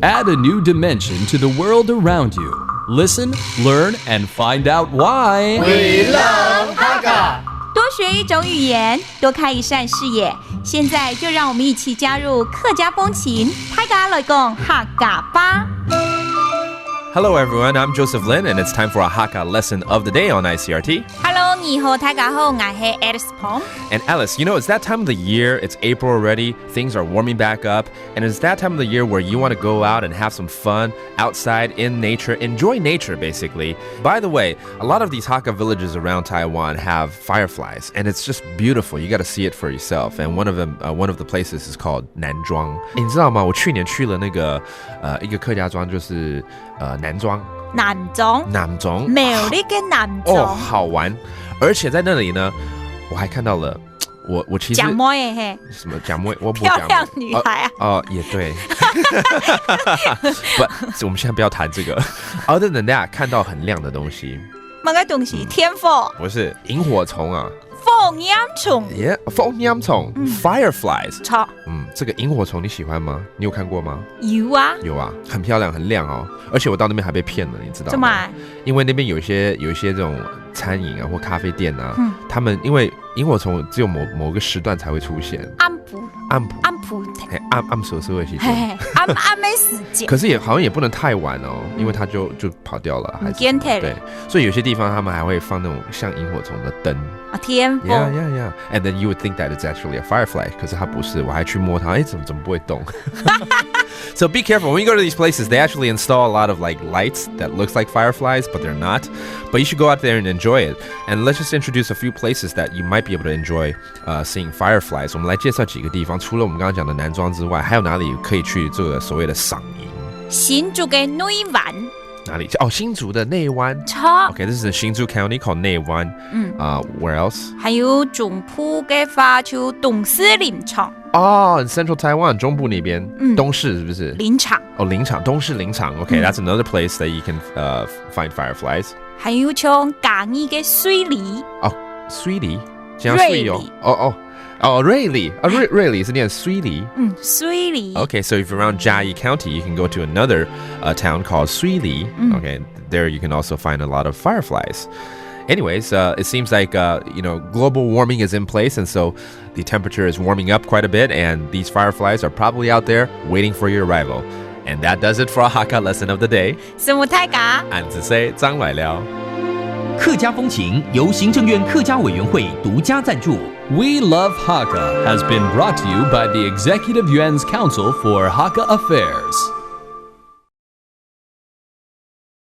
Add a new dimension to the world around you. Listen, learn, and find out why. We love Hakka. 多学一种语言，多开一扇视野。现在就让我们一起加入客家风情，大家来讲客家吧。Hello everyone, I'm Joseph Lin and it's time for a Hakka lesson of the day on ICRT. Hello， 你好，大家好，我是 Alice Pong。 And Alice, you know, it's that time of the year, it's April already, things are warming back up, and it's that time of the year where you want to go out and have some fun outside in nature, enjoy nature basically. By the way, a lot of these Hakka villages around Taiwan have fireflies, and it's just beautiful. You got to see it for yourself. And one of the places is called Nanzhuang. 你知道吗？我去年去了那个一个客家庄，就是南庄。南庄，美丽的南庄哦，好玩，而且在那里呢，我还看到了我其实蒋妹嘿，什么蒋妹，我不漂亮女孩啊，也对，不，我们现在不要谈这个。Other than that， 看到很亮的东西，什么东西？天火？不是萤火虫啊。凤阳虫 ，Yeah， 凤阳虫 ，fireflies。这个萤火虫你喜欢吗？你有看过吗？有啊，有啊，很漂亮，很亮哦。而且我到那边还被骗了，你知道吗？怎么？因为那边有一些这种餐饮啊或咖啡店啊，他们因为萤火虫只有某个时段才会出现。暗所是会去暗没时间。可是好像也不能太晚哦，因为它就跑掉了。对，所以有些地方他们还会放那种像萤火虫的灯。天火 Yeah. And then you would think that it's actually a firefly， 可是它不是，我还去摸它，怎么不会动？So be careful when you go to these places. They actually install a lot of like lights that looks like fireflies, but they're not. But you should go out there and enjoy it. And let's just introduce a few places that you might be able to enjoy seeing fireflies. 我们来介绍几个地方，除了我们刚刚讲的南庄之外，还有哪里可以去这个所谓的赏萤？新竹的内湾。哪里？哦，新竹的内湾。Okay, this is in Hsinchu County called 内湾。Where else? 还有中部的话就东势林场。in Central Taiwan 中部那边，东势是不是？林场。哦，林场，东势林场。Okay, that's another place that you can find fireflies. 还有像嘉义的水里。哦，水里，讲水哦。瑞里是念水里。水里。Okay, so if you're around Jiayi County, you can go to another town called Suili. Okay, there you can also find a lot of fireflies. Anyways, it seems like global warming is in place, and so the temperature is warming up quite a bit, and these fireflies are probably out there waiting for your arrival. And that does it for our Hakka lesson of the day. 什么太嘎？俺只say 张来了。客家风情由行政院客家委员会独家赞助。We Love Hakka has been brought to you by the Executive Yuan's Council for Hakka Affairs.